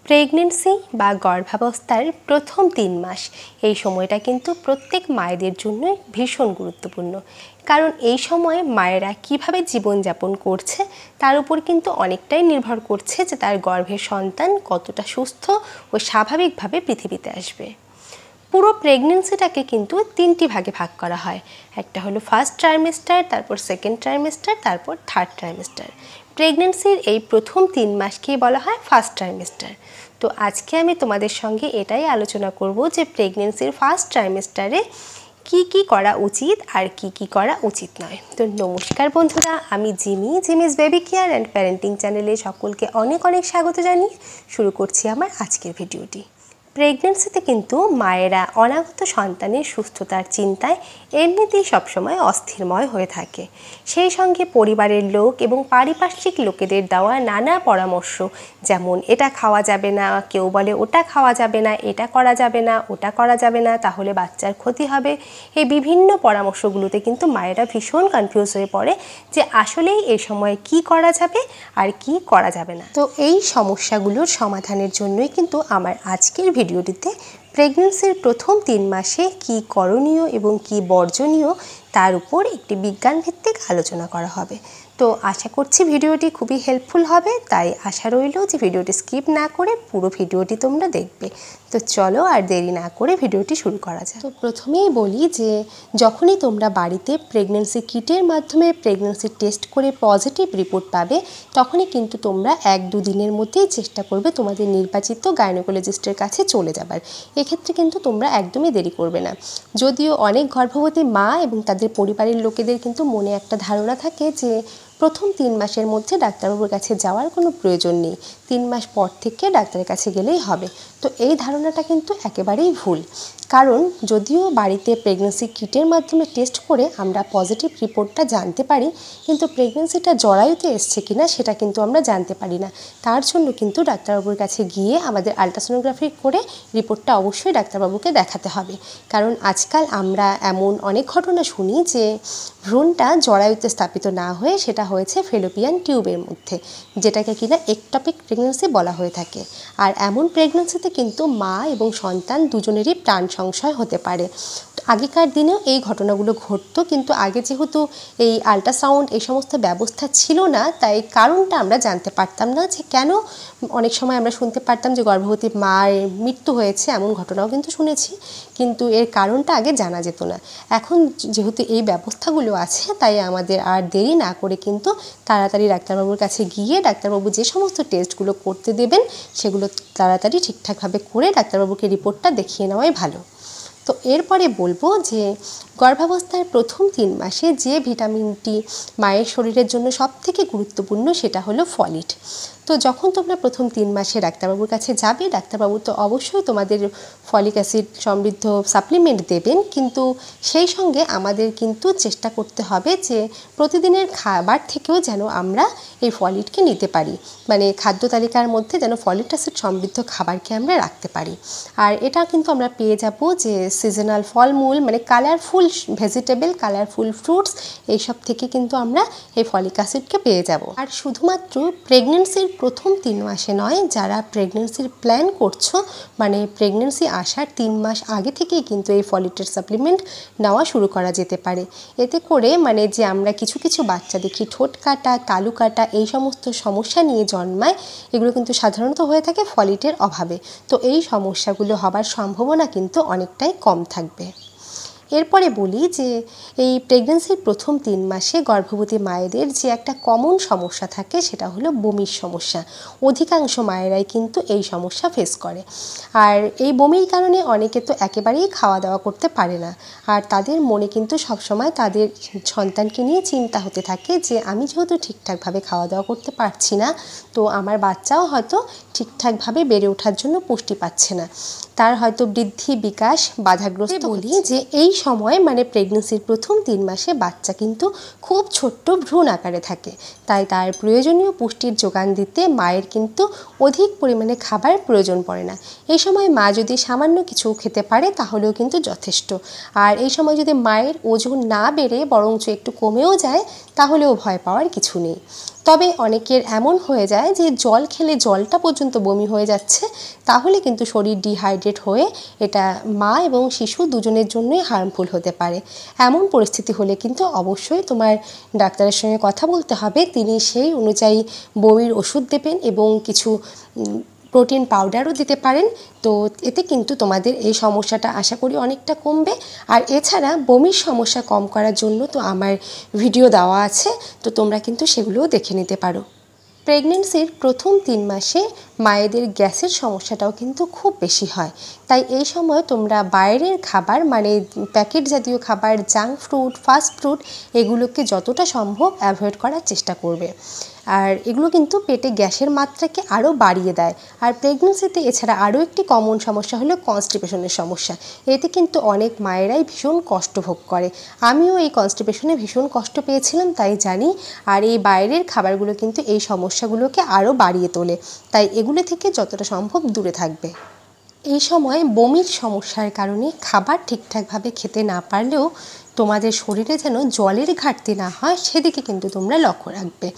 Pregnancy বা গর্ভাবস্থার প্রথম ৩ মাস এই সময়টা কিন্তু প্রত্যেক মায়েদের জন্যই ভীষণ গুরুত্বপূর্ণ। কারণ এই সময়ে মায়েরা কিভাবে জীবনযাপন করছে তার উপর কিন্তু অনেকটাই নির্ভর করছে যে তার গর্ভের সন্তান কতটা সুস্থ ও স্বাভাবিকভাবে পৃথিবীতে আসবে। পুরো প্রেগনেন্সিটাকে কিন্তু ৩টি ভাগে ভাগ করা হয়। একটা হলো ফার্স্ট ট্রাইমেস্টার, তারপর সেকেন্ড ট্রাইমেস্টার, তারপর থার্ড ট্রাইমেস্টার। প্রেগনেন্সির এই প্রথম ৩ মাসকেই বলা হয় ফার্স্ট ট্রাইমেস্টার। তো আজকে আমি তোমাদের সঙ্গে এটাই আলোচনা করব যে প্রেগনেন্সির ফার্স্ট ট্রাইমেস্টারে কি করা উচিত আর কি করা উচিত নয়। তো নমস্কার বন্ধুরা, আমি Jimmy's baby care and parenting চ্যানেলে সকলকে অনেক স্বাগত জানিয়ে শুরু করছি আমার আজকের ভিডিওটি। প্রেগনেন্সিতে কিন্তু মায়েরা অনাগত সন্তানের সুস্থতার চিন্তায় এমনিতেই সবসময় অস্থিরময় হয়ে থাকে। সেই সঙ্গে পরিবারের লোক এবং পারিপার্শ্বিক লোকেদের দেওয়া নানা পরামর্শ, যেমন এটা খাওয়া যাবে না, কেউ বলে ওটা খাওয়া যাবে না, এটা করা যাবে না, ওটা করা যাবে না, তাহলে বাচ্চার ক্ষতি হবে, এই বিভিন্ন পরামর্শগুলোতে কিন্তু মায়েরা ভীষণ কনফিউজ হয়ে পড়ে যে আসলেই এই সময় কি করা যাবে আর কি করা যাবে না। তো এই সমস্যাগুলোর সমাধানের জন্যই কিন্তু আমার আজকের ভিডিওটিতে প্রেগনেন্সির প্রথম ৩ মাসে কি করণীয় এবং কি বর্জনীয় তার উপর একটি বিজ্ঞানভিত্তিক আলোচনা করা হবে। তো আশা করছি ভিডিওটি খুবই হেল্পফুল হবে, তাই আশা রইল যে ভিডিওটি স্কিপ না করে পুরো ভিডিওটি তোমরা দেখবে। তো চলো আর দেরি না করে ভিডিওটি শুরু করা যায়। তো প্রথমেই বলি যে যখনই তোমরা বাড়িতে প্রেগনেন্সি কিটের মাধ্যমে প্রেগনেন্সি টেস্ট করে পজিটিভ রিপোর্ট পাবে, তখনই কিন্তু তোমরা ১-২ দিনের মধ্যেই চেষ্টা করবে তোমাদের নির্বাচিত গাইনোকোলজিস্টের কাছে চলে যাবার। এক্ষেত্রে কিন্তু তোমরা একদমই দেরি করবে না। যদিও অনেক গর্ভবতী মা এবং তাদের পরিবারের লোকেদের কিন্তু মনে একটা ধারণা থাকে যে প্রথম ৩ মাসের মধ্যে ডাক্তারবাবুর কাছে যাওয়ার কোনো প্রয়োজন নেই, ৩ মাস পর থেকে ডাক্তারের কাছে গেলেই হবে। তো এই ধারণাটা কিন্তু একেবারেই ভুল। কারণ যদিও বাড়িতে প্রেগনেন্সি কিটের মাধ্যমে টেস্ট করে আমরা পজিটিভ রিপোর্টটা জানতে পারি, কিন্তু প্রেগনেন্সিটা জরায়ুতে এসছে কিনা সেটা কিন্তু আমরা জানতে পারি না। তার জন্য কিন্তু ডাক্তারবাবুর কাছে গিয়ে আমাদের আলট্রাসোনোগ্রাফি করে রিপোর্টটা অবশ্যই ডাক্তারবাবুকে দেখাতে হবে। কারণ আজকাল আমরা এমন অনেক ঘটনা শুনি যে ভ্রূণটা জরায়ুতে স্থাপিত না হয়ে সেটা হয়েছে ফেলোপিয়ান টিউবের মধ্যে, যেটাকে কিনা একটপিক প্রেগনেন্সি বলা হয়ে থাকে। আর এমন প্রেগনেন্সিতে কিন্তু মা এবং সন্তান দুজনেরই প্রাণ সংশয় হতে পারে। আগেকার দিনেও এই ঘটনাগুলো ঘটতো, কিন্তু আগে যেহেতু এই আল্ট্রাসাউন্ড এই সমস্ত ব্যবস্থা ছিল না, তাই কারণটা আমরা জানতে পারতাম না যে কেন। অনেক সময় আমরা শুনতে পারতাম যে গর্ভবতী মায়ের মৃত্যু হয়েছে, এমন ঘটনাও কিন্তু শুনেছি, কিন্তু এর কারণটা আগে জানা যেত না। এখন যেহেতু এই ব্যবস্থাগুলো আছে, তাই আমাদের আর দেরি না করে কিন্তু তাড়াতাড়ি ডাক্তারবাবুর কাছে গিয়ে ডাক্তারবাবু যে সমস্ত টেস্টগুলো করতে দেবেন সেগুলো তাড়াতাড়ি ঠিকঠাকভাবে করে ডাক্তারবাবুকে রিপোর্টটা দেখিয়ে নেওয়াই ভালো। তো এরপরে বলবো যে গর্ভাবস্থার প্রথম ৩ মাসে যে ভিটামিনটি মায়ের শরীরের জন্য সবথেকে গুরুত্বপূর্ণ সেটা হলো ফলিট। তো যখন তোমরা প্রথম ৩ মাসে ডাক্তারবাবুর কাছে যাবে, ডাক্তারবাবু তো অবশ্যই তোমাদের ফলিক অ্যাসিড সমৃদ্ধ সাপ্লিমেন্ট দেবেন, কিন্তু সেই সঙ্গে আমাদের কিন্তু চেষ্টা করতে হবে যে প্রতিদিনের খাবার থেকেও যেন আমরা এই ফলিটকে নিতে পারি, মানে খাদ্য তালিকার মধ্যে যেন ফলিক অ্যাসিড সমৃদ্ধ খাবারকে আমরা রাখতে পারি। আর এটা কিন্তু আমরা পেয়ে যাব যে সিজনাল ফলমূল, মানে কালারফুল ভেজিটেবল, কালারফুল ফ্রুটস, এইসব থেকে কিন্তু আমরা এই ফলিক অ্যাসিডকে পেয়ে যাব। আর শুধুমাত্র প্রেগনেন্সির প্রথম ৩ মাসে নয়, যারা প্রেগনেন্সির প্ল্যান করছো, মানে প্রেগনেন্সি আসার ৩ মাস আগে থেকেই কিন্তু এই ফলিটের সাপ্লিমেন্ট নেওয়া শুরু করা যেতে পারে। এতে করে মানে যে আমরা কিছু বাচ্চা দেখি ঠোঁট কাটা, তালু কাটা, এই সমস্ত সমস্যা নিয়ে জন্মায়, এগুলো কিন্তু সাধারণত হয়ে থাকে ফলিটের অভাবে। তো এই সমস্যাগুলো হবার সম্ভাবনা কিন্তু অনেকটাই কম থাকবে। এরপরে বলি যে এই প্রেগনেন্সির প্রথম ৩ মাসে গর্ভবতী মায়েদের যে একটা কমন সমস্যা থাকে সেটা হলো বমির সমস্যা। অধিকাংশ মায়েরাই কিন্তু এই সমস্যা ফেস করে। আর এই বমির কারণে অনেকে তো একেবারেই খাওয়া দাওয়া করতে পারে না, আর তাদের মনে কিন্তু সবসময় তাদের সন্তানকে নিয়ে চিন্তা হতে থাকে যে আমি যেহেতু ঠিকঠাকভাবে খাওয়া দাওয়া করতে পারছি না, তো আমার বাচ্চাও হয়তো ঠিকঠাকভাবে বেড়ে ওঠার জন্য পুষ্টি পাচ্ছে না, তার হয়তো বৃদ্ধি বিকাশ বাধাগ্রস্ত। বলি যে এই সময় মানে প্রেগনেন্সির প্রথম ৩ মাসে বাচ্চা কিন্তু খুব ছোট্ট ভ্রূণ আকারে থাকে, তাই তার প্রয়োজনীয় পুষ্টির যোগান দিতে মায়ের কিন্তু অধিক পরিমাণে খাবার প্রয়োজন পড়ে না। এই সময় মা যদি সামান্য কিছু খেতে পারে তাহলেও কিন্তু যথেষ্ট। আর এই সময় যদি মায়ের ওজন না বেড়ে বরঞ্চ একটু কমেও যায়, তাহলেও ভয় পাওয়ার কিছু নেই। তবে অনেকের এমন হয়ে যায় যে জল খেলে জলটা পর্যন্ত বমি হয়ে যাচ্ছে, তাহলে কিন্তু শরীর ডিহাইড্রেট হয়ে এটা মা এবং শিশু দুজনের জন্যই হার্মফুল হতে পারে। এমন পরিস্থিতি হলে কিন্তু অবশ্যই তোমার ডাক্তারের সঙ্গে কথা বলতে হবে, তিনি সেই অনুযায়ী বমির ওষুধ দেবেন এবং কিছু প্রোটিন পাউডারও দিতে পারেন। তো এতে কিন্তু তোমাদের এই সমস্যাটা আশা করি অনেকটা কমবে। আর এছাড়া বমির সমস্যা কম করার জন্য তো আমার ভিডিও দেওয়া আছে, তো তোমরা কিন্তু সেগুলোও দেখে নিতে পারো। প্রেগনেন্সির প্রথম 3 মাসে মায়েদের গ্যাসের সমস্যাটাও কিন্তু খুব বেশি হয়, তাই এই সময় তোমরা বাইরের খাবার মানে প্যাকেট জাতীয় খাবার, জাঙ্ক ফুড, ফাস্ট ফুড এগুলোকে যতটা সম্ভব অ্যাভয়েড করার চেষ্টা করবে। আর এগুলো কিন্তু পেটে গ্যাসের মাত্রাকে আরও বাড়িয়ে দেয়। আর প্রেগনেন্সিতে এছাড়া আরও একটি কমন সমস্যা হলো কনস্টিপেশনের সমস্যা। এতে কিন্তু অনেক মায়েরাই ভীষণ কষ্ট ভোগ করে। আমিও এই কনস্টিপেশনে ভীষণ কষ্ট পেয়েছিলাম, তাই জানি। আর এই বাইরের খাবারগুলো কিন্তু এই সমস্যাগুলোকে আরও বাড়িয়ে তোলে, তাই এগুলো থেকে যতটা সম্ভব দূরে থাকবে। এই সময় বমির সমস্যার কারণে খাবার ঠিকঠাকভাবে খেতে না পারলেও তোমাদের শরীরে যেন জলের ঘাটতি না হয় সেদিকে কিন্তু তোমরা লক্ষ্য রাখবে।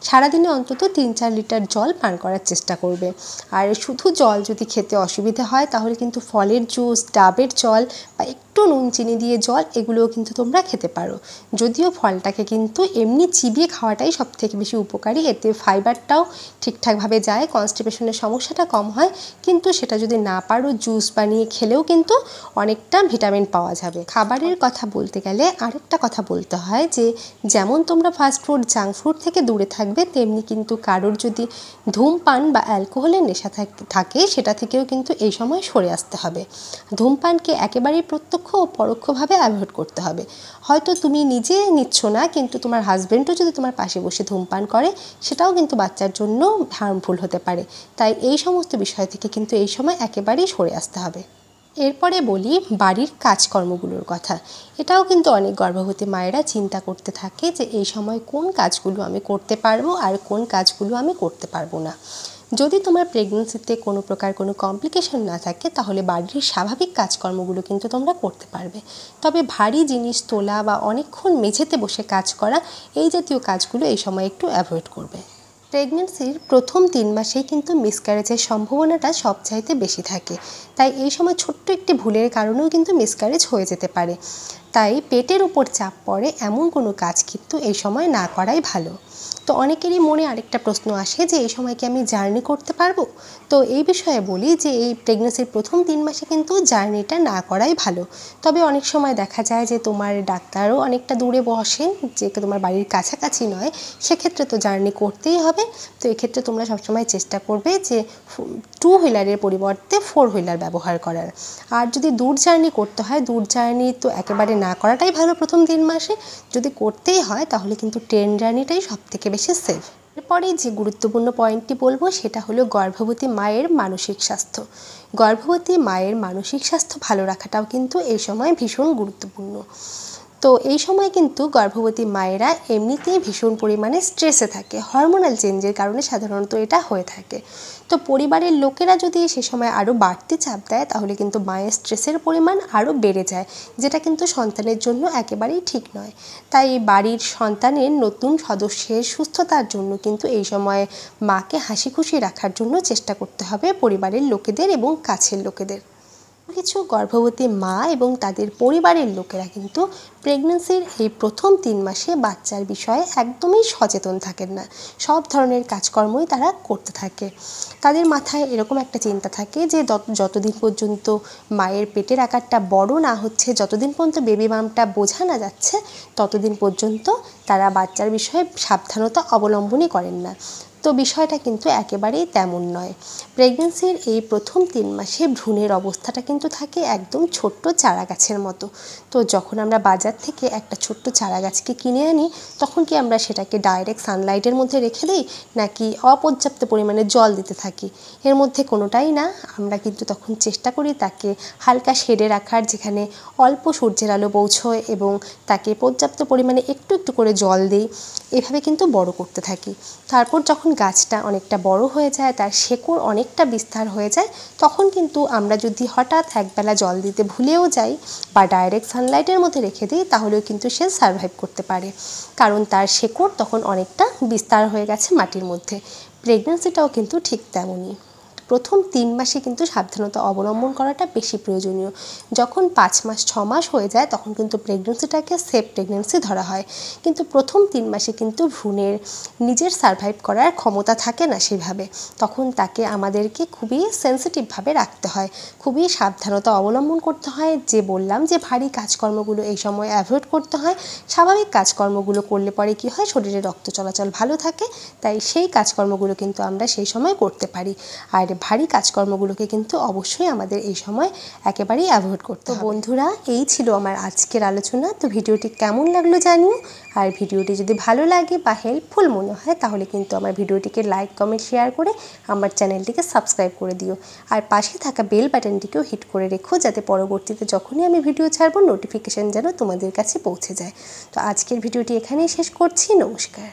সারাদিনে অন্তত 3-4 লিটার জল পান করার চেষ্টা করবে। আর শুধু জল যদি খেতে অসুবিধা হয় তাহলে কিন্তু ফলের জুস, ডাবের জল বা একটু নুন চিনি দিয়ে জল এগুলোও কিন্তু তোমরা খেতে পারো। যদিও ফলটাকে কিন্তু এমনি চিবিয়ে খাওয়াটাই সবথেকে বেশি উপকারী, এতে ফাইবারটাও ঠিকঠাকভাবে যায়, কনস্টিপেশনের সমস্যাটা কম হয়। কিন্তু সেটা যদি না পারো জুস বানিয়ে খেলেও কিন্তু অনেকটা ভিটামিন পাওয়া যাবে। খাবারের কথা বলতে গেলে আরেকটা কথা বলতে হয় যে যেমন তোমরা ফাস্ট ফুড, জাঙ্ক ফুড থেকে দূরে থাকবে, তেমনি কিন্তু কারোর যদি ধূমপান বা অ্যালকোহলের নেশা থাকে সেটা থেকেও কিন্তু এই সময় সরে আসতে হবে। ধূমপানকে একেবারেই প্রত্যক্ষ ও পরোক্ষভাবে অ্যাভয়েড করতে হবে। হয়তো তুমি নিজে নিচ্ছ না, কিন্তু তোমার হাজব্যান্ডও যদি তোমার পাশে বসে ধূমপান করে সেটাও কিন্তু বাচ্চার জন্য হার্মফুল হতে পারে। তাই এই সমস্ত বিষয় থেকে কিন্তু এই সময় একেবারেই সরে আসতে হবে। এরপরে বলি বাড়ির কাজকর্মগুলোর কথা। এটাও কিন্তু অনেক গর্ভবতী মায়েরা চিন্তা করতে থাকে যে এই সময় কোন কাজগুলো আমি করতে পারবো আর কোন কাজগুলো আমি করতে পারবো না। যদি তোমার প্রেগনেন্সিতে কোনো প্রকার কোনো কমপ্লিকেশন না থাকে তাহলে বাড়ির স্বাভাবিক কাজকর্মগুলো কিন্তু তোমরা করতে পারবে। তবে ভারী জিনিস তোলা বা অনেকক্ষণ মেঝেতে বসে কাজ করা এই জাতীয় কাজগুলো এই সময় একটু অ্যাভয়েড করবে। প্রেগনেন্সির প্রথম 3 মাসেই কিন্তু মিসক্যারেজের সম্ভাবনাটা সবচাইতে বেশি থাকে, তাই এই সময় ছোট্ট একটি ভুলের কারণেও কিন্তু মিসক্যারেজ হয়ে যেতে পারে। তাই পেটের উপর চাপ পড়ে এমন কোনো কাজ কিন্তু এই সময় না করাই ভালো। তো অনেকেরই মনে আরেকটা প্রশ্ন আসে যে এই সময় কি আমি জার্নি করতে পারবো? তো এই বিষয়ে বলি যে এই প্রেগনেন্সির প্রথম 3 মাসে কিন্তু জার্নিটা না করাই ভালো। তবে অনেক সময় দেখা যায় যে তোমার ডাক্তারও অনেকটা দূরে বসেন, যে তোমার বাড়ির কাছাকাছি নয়, সেক্ষেত্রে তো জার্নি করতেই হবে। তো এক্ষেত্রে তোমরা সবসময় চেষ্টা করবে যে 2 হুইলারের পরিবর্তে 4 হুইলার ব্যবহার করার। আর যদি দূর জার্নি করতে হয়, দূর জার্নি তো একেবারে না করাটাই ভালো প্রথম 3 মাসে। যদি করতেই হয় তাহলে কিন্তু ট্রেন জার্নিটাই সবথেকে বেশি সেফ। এরপরে যে গুরুত্বপূর্ণ পয়েন্টটি বলবো সেটা হলো গর্ভবতী মায়ের মানসিক স্বাস্থ্য। গর্ভবতী মায়ের মানসিক স্বাস্থ্য ভালো রাখাটাও কিন্তু এই সময় ভীষণ গুরুত্বপূর্ণ। তো এই সময় কিন্তু গর্ভবতী মায়েরা এমনিতেই ভীষণ পরিমাণে স্ট্রেসে থাকে, হরমোনাল চেঞ্জের কারণে সাধারণত এটা হয়ে থাকে। তো পরিবারের লোকেরা যদি সে সময় আরও বাড়তি চাপ দেয় তাহলে কিন্তু মায়ের স্ট্রেসের পরিমাণ আরও বেড়ে যায়, যেটা কিন্তু সন্তানের জন্য একেবারেই ঠিক নয়। তাই বাড়ির সন্তানের নতুন সদস্যের সুস্থতার জন্য কিন্তু এই সময় মাকে হাসি খুশি রাখার জন্য চেষ্টা করতে হবে পরিবারের লোকেদের এবং কাছের লোকেদের। কিছু গর্ভবতী মা এবং তাদের পরিবারের লোকেরা কিন্তু প্রেগনেন্সির এই প্রথম 3 মাসে বাচ্চার বিষয়ে একদমই সচেতন থাকেন না। সব ধরনের কাজকর্মই তারা করতে থাকে। তাদের মাথায় এরকম একটা চিন্তা থাকে যে যতদিন পর্যন্ত মায়ের পেটের আকারটা বড় না হচ্ছে, যতদিন পর্যন্ত বেবি বাম্পটা বোঝা না যাচ্ছে, ততদিন পর্যন্ত তারা বাচ্চার বিষয়ে সাবধানতা অবলম্বনই করেন না। তো বিষয়টা কিন্তু একেবারেই তেমন নয়। প্রেগনেন্সির এই প্রথম 3 মাসে ভ্রূণের অবস্থাটা কিন্তু থাকে একদম ছোট্ট চারা গাছের মতো। তো যখন আমরা বাজার থেকে একটা ছোট্ট চারা গাছকে কিনে আনি তখন কি আমরা সেটাকে ডাইরেক্ট সানলাইটের মধ্যে রেখে দিই, নাকি অপর্যাপ্ত পরিমাণে জল দিতে থাকি? এর মধ্যে কোনোটাই না। আমরা কিন্তু তখন চেষ্টা করি তাকে হালকা শেডে রাখার, যেখানে অল্প সূর্যের আলো পৌঁছয়, এবং তাকে পর্যাপ্ত পরিমাণে একটু একটু করে জল দিই। এভাবে কিন্তু বড় করতে থাকি। তারপর যখন যখন গাছটা অনেকটা বড় হয়ে যায়, তার শেকড় অনেকটা বিস্তার হয়ে যায়, তখন কিন্তু আমরা যদি হঠাৎ একবেলা জল দিতে ভুলেও যাই বা ডাইরেক্ট সানলাইটের মধ্যে রেখে দিই, তাহলেও কিন্তু সে সারভাইভ করতে পারে, কারণ তার শেকড় তখন অনেকটা বিস্তার হয়ে গেছে মাটির মধ্যে। প্রেগন্যান্সিটাও কিন্তু ঠিক তেমনই। প্রথম 3 মাসে কিন্তু সাবধানতা অবলম্বন করাটা বেশি প্রয়োজনীয়। যখন 5 মাস 6 মাস হয়ে যায় তখন কিন্তু প্রেগন্যান্সিটাকে সেফ প্রেগন্যান্সি ধরা হয়, কিন্তু প্রথম 3 মাসে কিন্তু ভ্রূণের নিজের সারভাইভ করার ক্ষমতা থাকে না সেভাবে। তখন তাকে আমাদেরকে খুবই সেন্সিটিভভাবে রাখতে হয়, খুবই সাবধানতা অবলম্বন করতে হয়। যে বললাম যে ভারী কাজকর্মগুলো এই সময় অ্যাভয়েড করতে হয়। স্বাভাবিক কাজকর্মগুলো করলে পরে কি হয়, শরীরে রক্ত চলাচল ভালো থাকে, তাই সেই কাজকর্মগুলো কিন্তু আমরা সেই সময় করতে পারি। আর ভারী কাজকর্মগুলোকে কিন্তু অবশ্যই আমাদের এই সময় একেবারেই অ্যাভয়েড করতে হবে। বন্ধুরা, এই ছিল আমার আজকের আলোচনা। তো ভিডিওটি কেমন লাগলো জানিও, আর ভিডিওটি যদি ভালো লাগে বা হেল্পফুল মনে হয় তাহলে কিন্তু আমার ভিডিওটিকে লাইক কমেন্ট শেয়ার করে আমার চ্যানেলটিকে সাবস্ক্রাইব করে দিও, আর পাশে থাকা বেল বাটনটিকেও হিট করে রেখো, যাতে পরবর্তীতে যখনই আমি ভিডিও ছাড়বো নোটিফিকেশান যেন তোমাদের কাছে পৌঁছে যায়। তো আজকের ভিডিওটি এখানেই শেষ করছি। নমস্কার।